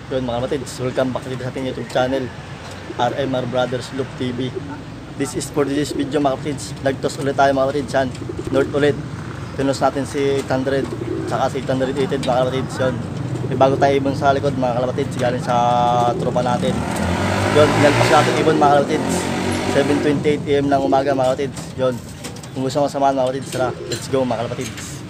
Yun mga kapatids, welcome back dito sa ating YouTube channel, RMR Brothers Loop TV. This is for this video mga kapatids. Nagtos ulit tayo mga kapatids, yan, north ulit. Tinos natin si 800, saka si 880 mga kapatids. Yun, may bago tayo ibon sa likod mga kapatids, galing sa tropa natin. Yun, nalpas natin ibon mga kapatids, 7:28 AM ng umaga mga kapatids. Yun, kung gusto mo samahan mga kapatids, tara, let's go mga kapatids.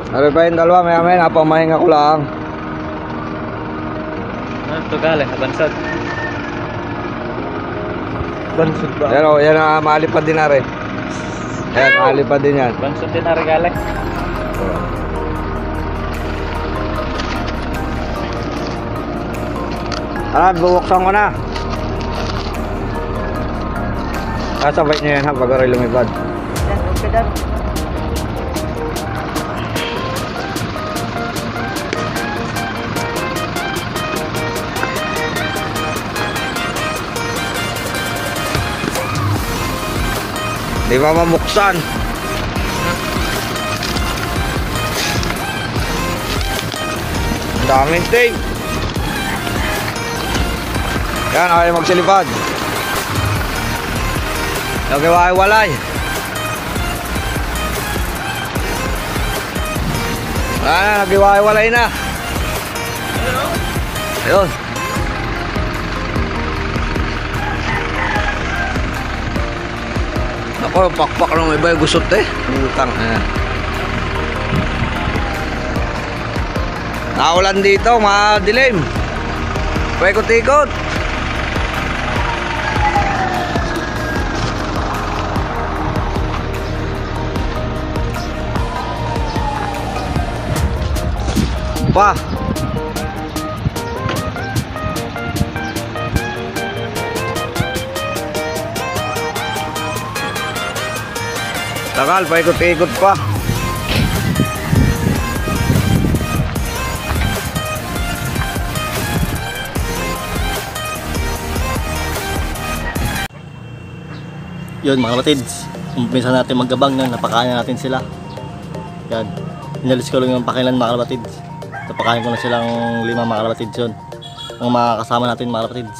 Ano pa yung dalawa, maya napamahinga ko lang. Ano ito galing? Bansod? Bansod ba? Yan na, maalipad din na rin. Ayan, maalipad din yan. Bansod din na rin galing. Bubuksan ko na. Kasabay niyo yan ha, pag aray lumipad. Yan, okay dan. Di ba mamuksan? Ang daming tape. Yan, ayaw magsilipad. Nagkiwalay-walay. Nagkiwalay na. Ayun. Ako, pakpak lang iba yung gusot eh. Utang. Naulan dito, madilim. Paikot-ikot. Pa. Tagal, paikot-ikot pa. Yun mga kapatids, umpisa natin maggabang na, napakain natin sila. Yan, inalis ko lang yung pakilan mga kapatids. Napakain ko na silang 5 mga kapatids yun. Ang mga kasama natin mga kapatids.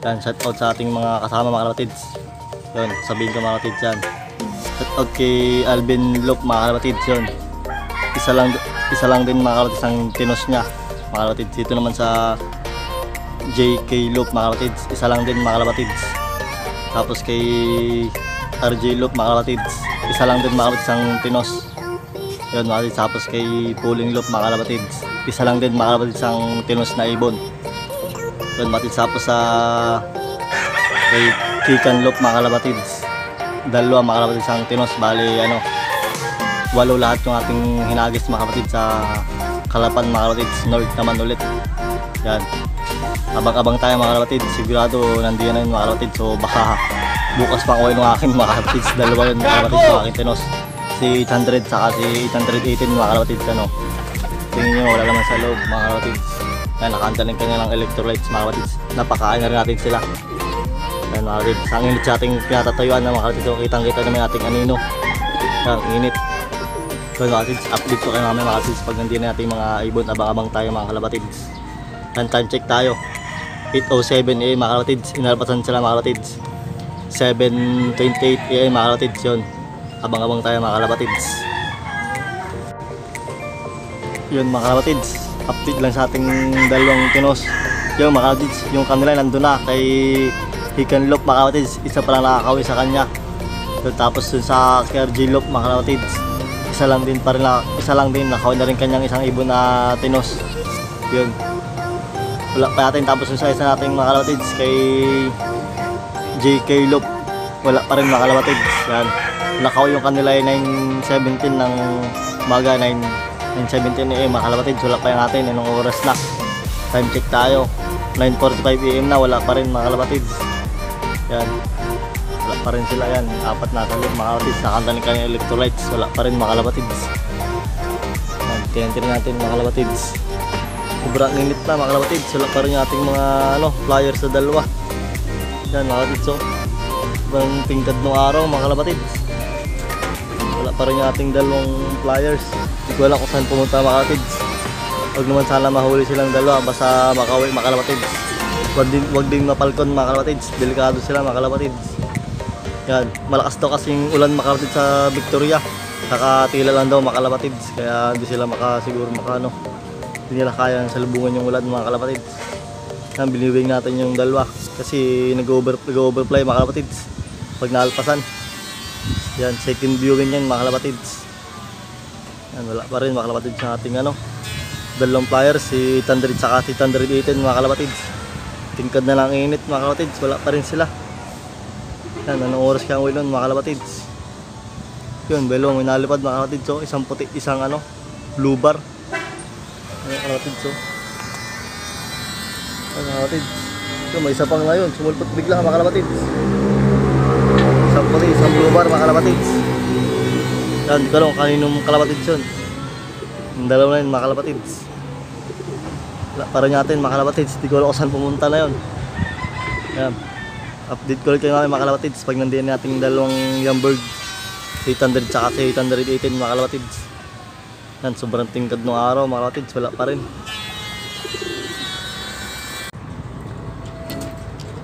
Yan, shout out sa ating mga kasama mga kapatids. Yun, sabihin ko mga kapatids yan. Shout out kay Alvin Loop mga kapatids yun. Isa lang din mga kapatids ang tinos niya mga kapatids. Dito naman sa JK Loop mga kapatids, isa lang din mga kapatids. Tapos kay RJ Loop mga kapatids, isa lang din mga kapatids ang tinos. Yun mga kapatids. Tapos kay Pulling Loop mga kapatids, isa lang din mga kapatids ang tinos na ibon. Yun mga kapatids. Tapos sa kay Kikan Loop mga kapatids, 2 mga kapatids ang tinos. Bali 8 lahat yung ating hinagis mga kapatids sa Kalapan mga kapatids, north naman ulit. Yan, abang-abang tayo mga kapatids, sigurado nandiyan na yun mga kapatids. So baka bukas pa ako yung aking mga kapatids, 2 yun mga kapatids yung aking tinos, si 800 saka si 818 mga kapatids. Tingin nyo, wala naman sa loob mga kapatids. Yan, nakanta ng kanilang electrolytes mga kapatids. Napakain na rin natin sila. Yan mga kapatids, ang init sa ating pinatatayuan na mga kapatids. So kitang-kita naman ating anino, ang init. So mga kapatids, update ko kayo namin mga kapatids pag nandiyan na natin mga ibon. Abang-abang tayo mga kapatids. Yan, time check tayo, 8:07 AM mga kapatids. Inalpasan sila mga kapatids, 7:28 AM mga kapatids. Yun, abang-abang tayo mga kapatids. Yun mga kapatids, update lang sa ating 2 tinos. Yung mga kapatids, yung kanila nandun na kay Kikan Loop mga kapatids, isa pa lang nakakawi sa kanya. So, tapos dun sa RJ Loop mga kapatids, isa lang din nakakawi na rin kanyang isang ibon na tinos. Yun, wala pa natin. Tapos yung sa isa nating mga kapatids kay JK Loop, wala pa rin mga kapatids. Yan, nakaw yung kanila ay 9:17 ng umaga, 9:17 AM mga kapatids. Wala pa yung natin, anong oras na, time check tayo, 9:45 AM na, wala pa rin mga kapatids. Yan, wala pa rin sila. Yan, 4 na kalib mga kapatids, nakanta rin kanyang electrolytes, wala pa rin mga kapatids. Yan, tinantirin natin mga kapatids. Sobrang init na mga kalapatids. Wala pa rin yung ating mga flyers sa 2. Yan mga kalapatids, oh. Sobrang tingkad ng araw mga kalapatids. pa rin yung ating dalawang flyers. Hindi ko alam kung saan pumunta mga kalapatids. Huwag naman sana mahuli silang dalawa, basta makauwi mga kalapatids. Huwag din mapalkon mga kalapatids, delikado sila mga kalapatids. Yan, malakas daw kasing ulan mga kalapatids sa Victoria. Nakatila lang daw mga kalapatids, kaya hindi sila makasiguro makano. Hindi nila kaya salubungan yung ulan mga kalapatids. Yan, biniwing natin yung dalawa kasi nag-overfly mga kalapatids pag naalpasan. Yan, second viewing yan mga kalapatids. Yan, wala pa rin mga kalapatids ng ating dalawang flyers, si 800 saka si 818 mga kalapatids. Tingkad na lang init mga kalapatids, wala pa rin sila. Yan, anong oras kaya ang uwi nun mga kalapatids. Yun, belong inalipad mga kalapatids. So, isang puti, isang blue bar. Mga kalapatids. So, mga kalapatids. So, may isa pang ngayon, sumulpot bigla mga kalapatids. Isang puti, isang blue bar mga kalapatids. Yan, di ko alam kung kaninong kalapatids yun. Yung dalawa na yun mga kalapatids. Para natin mga kalapatids, di ko alam kung saan pumunta na yun. Yan, update ko ulit kayo mga kalapatids pag nandiyan natin yung dalawang young bird, 800 tsaka 818 mga kalapatids. Yan, sobrang tingkad ng araw mga kalapatids, wala pa rin.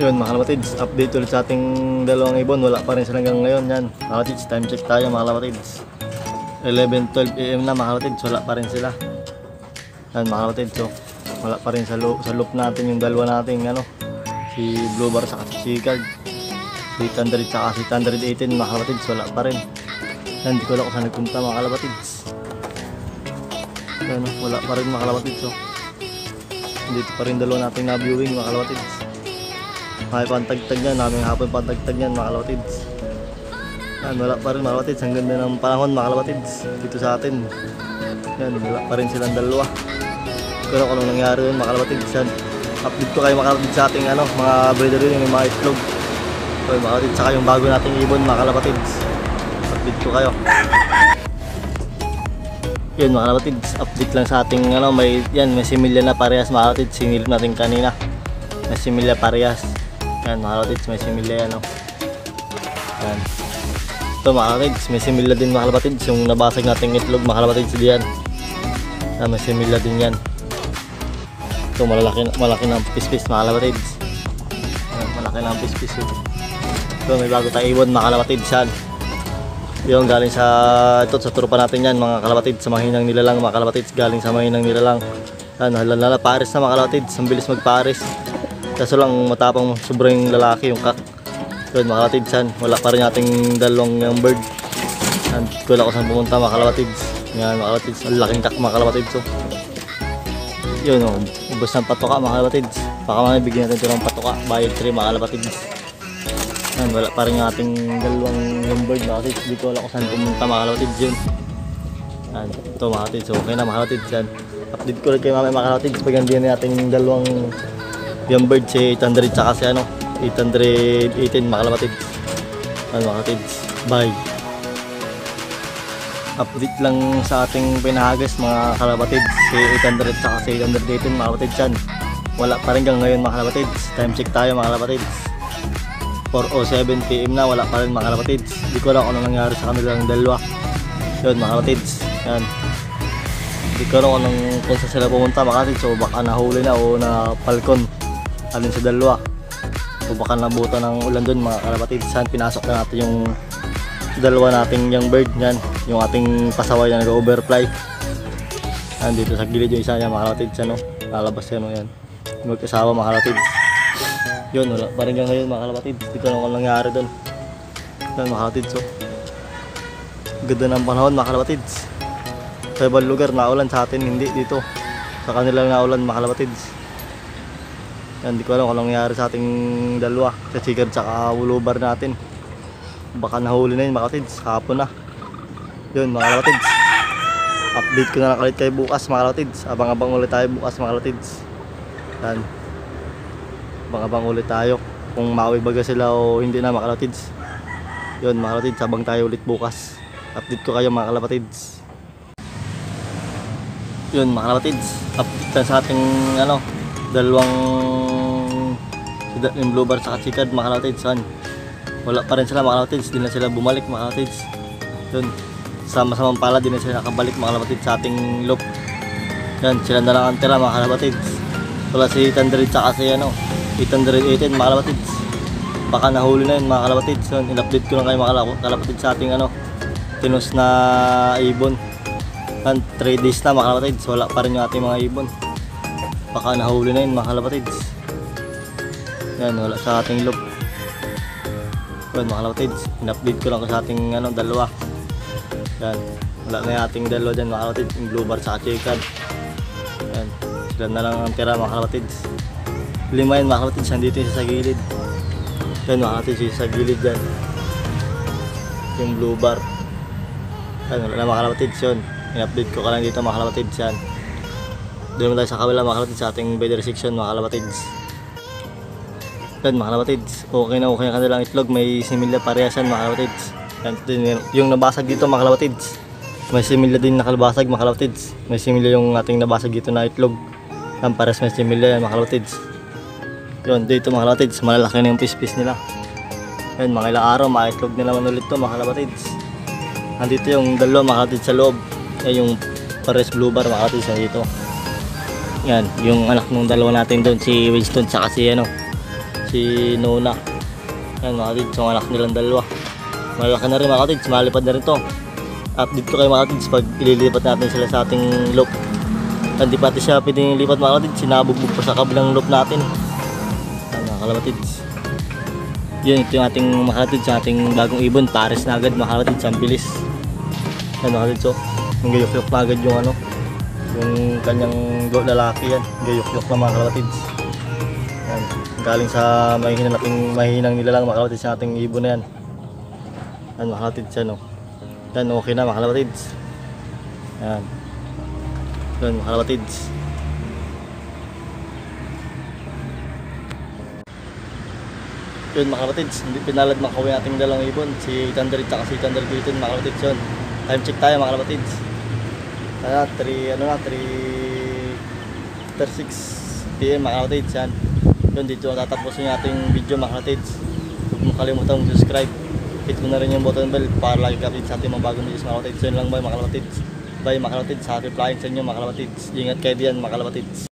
Yun mga kalapatids, update ulit sa ating dalawang ibon, wala pa rin sila hanggang ngayon. Yan mga kalapatids, time check tayo mga kalapatids, 11:12 AM na mga kalapatids, wala pa rin sila. Yan mga kalapatids, so wala pa rin sa loop natin yung dalawa nating si blue bar saka si card, 800 saka si 818 mga kalapatids, wala pa rin. Yan, hindi ko alam kung saan nagpunta mga kalapatids. Yan, wala pa rin mga kalapatids. So, dito pa rin dalawa nating na-viewing mga kalapatids. May pantagtag yan, naming hapon pantagtag yan mga kalapatids. Yan, wala pa rin mga kalapatids. Ang ganda ng panahon mga kalapatids dito sa atin. Yan, wala pa rin silang dalawa. Hindi ko alam kung anong nangyari yun mga kalapatids. Yan, update ko kayo mga kalapatids sa ating mga breeder yun, yung mga itlog. So, mga kalapatids, saka yung bago nating ibon mga kalapatids. Update ko kayo. Yun mga kalapatids, update lang sa ating may similya na parehas mga kalapatids, sinilip natin kanina. May similya parehas. Yan mga kalapatids, may similya yan. Yan. Ito mga kalapatids, may similya din mga kalapatids, yung nabasag nating itlog mga kalapatids diyan. Yan, may similya din yan. Ito malaki na pispis mga kalapatids. Yan, malaki na pispis. Ito may bago tayo ibon mga kalapatids yan. Yung galing sa trupa natin yan mga kalapatids, sa mahinang nilalang mga kalapatids, galing sa mahinang nilalang. Yan, halala pares na mga kalapatids, ang bilis magpares. Kaso lang matapang sobrang lalaki yung kak. Yun mga kalapatids yan, wala pa rin nating dalawang yung bird. Yan, wala ko saan pumunta mga kalapatids. Yan mga kalapatids, ang laking kak mga kalapatids. So, yun ubos ng patoka mga kalapatids. Baka bigyan natin ito ng patoka, bayad 3 mga kalapatids. Yan, wala pa rin ating dalawang yung bird mga kalapatids. Hindi ko wala kung saan pumunta mga kalapatids yun. Yan, ito mga kalapatids, so okay na mga kalapatids yan. Update ko ulit kayo mamaya mga kalapatids pag nandiyan natin yung dalawang yung bird, si 800 tsaka si 818 mga kalapatids. Yan mga kalapatids, bye. Update lang sa ating pinahagas mga kalapatids, si 800 tsaka si 818 mga kalapatids yan. Wala pa rin hanggang ngayon mga kalapatids. Time check tayo mga kalapatids, 4:07 PM na, wala pa rin mga kalapatids. Hindi ko alam kung ano nangyari sa kanilang dalawa. Yun mga kalapatids, yan. Hindi ko alam kung saan sila pumunta mga kalapatids. So baka nahuli na o na falcon alin sa dalawa, o baka nabuta ng ulan dun mga kalapatids. Yan, pinasok na natin yung dalawa nating young bird. Yan, yung ating pasaway na nag-overfly. Yan, dito sa gilid yung isa niya mga kalapatids. Lalabas yan yan, mag-asawa mga kalapatids. Yun, wala pa rin ngayon mga kalapatids. Hindi ko alam kung nangyari doon. Yan mga kalapatids. So, ganda ng panahon mga kalapatids. Sa ibang lugar naulan, sa atin hindi, dito sa kanilang naulan mga kalapatids. Yan, hindi ko alam kung anong nangyari sa ating dalawa, sa chigar tsaka wulubar natin. Baka nahuli na yun mga kalapatids, hapon na. Yun mga kalapatids, update ko na lang ulit kayo bukas mga kalapatids. Abang-abang ulit tayo bukas mga kalapatids. Yan, abang-abang ulit tayo kung mauwi baga sila o hindi na mga kalapatids. Yun mga kalapatids, abang tayo ulit bukas. Update ko kayo mga kalapatids. Yun mga kalapatids, update lang sa ating dalawang yung blue bar sa chikad mga kalapatids. Wala pa rin sila mga kalapatids, hindi na sila bumalik mga kalapatids. Yun, sama-samang pala din na sila nakabalik mga kalapatid sa ating loop. Yan, sila na lang ang tira mga kalapatid. Wala si 800 tsaka si 818 mga kalapatid. Baka nahuli na yun mga kalapatid. So, in-update ko lang kayo mga kalapatid sa ating tinus na ibon. 3 days na mga kalapatid. So, wala pa rin yung ating mga ibon. Baka nahuli na yun mga kalapatid. Yan, wala sa ating loop. Yan mga kalapatid, in-update ko lang ko sa ating dalawa. Yan, wala na yung ating dalawa dyan mga kalapatid, yung blue bar sa chicken. Yan, sila na lang ang tira mga kalapatid. 5 yan mga kalapatid, nandito yung sa gilid. Yan mga kalapatid, sa gilid dyan. Yung blue bar. Yan, wala na mga kalapatid yun. In-update ko ka lang dito mga kalapatid yan. Doon tayo sa kabila mga kalapatid sa ating better section mga kalapatid. Yan mga kalapatids, okay na kanilang itlog, may similya parehasan mga kalapatids. Yan, yung nabasag dito mga kalapatids, may similya din nakalabasag mga kalapatids. May similya yung ating nabasag dito na itlog. Yan, parehas may similya yan mga kalapatids. Yun, dito mga kalapatids, malalaki na yung pispis nila. Yan, mga ilang araw, maitlog na naman ulit to mga kalapatids. Nandito yung dalawa mga kalapatids sa loob. Yan yung parehas blue bar mga kalapatids dito. Yan, yung anak ng dalawa natin doon, si Winston saka si Nona. Yan mga katids, yung anak nilang dalawa. Malaki na rin mga katids, malipad na rin to. Update ko kayo mga katids pag ililipat natin sila sa ating loop. Hindi pati siya pwedeng lipat mga katids, sinabugbog pa sa kabilang loop natin. Yan mga kalapatids. Yun, ito yung ating mga kalapatids, yung ating bagong ibon, pares na agad mga kalapatids, ang bilis. Yan mga kalapatids, yung gayok-yok na agad yung yung kanyang lalaki yan, gayok-yok na mga kalapatids. Yan, galing sa mahihinang nilalang mga kalapatids sa ating ibon na yan. Yan mga kalapatids yan, yan okay na mga kalapatids. Yan, yan mga kalapatids. Yun mga kalapatids, hindi pinalad makawin nating dalawang ibon, si 800 at si 818 mga kalapatids yun. Time check tayo mga kalapatids. 3:36 PM mga kalapatids yan. Yun, dito tatapusin yung ating video mga kalapatids. Huwag mo kalimutan mag-subscribe. Hit mo na rin yung button bell para lagi ka update sa ating mga bagong videos mga kalapatids. So yun lang ba mga kalapatids. Bye mga kalapatids, happy flying sa inyo mga kalapatids. Ingat kayo diyan mga kalapatids.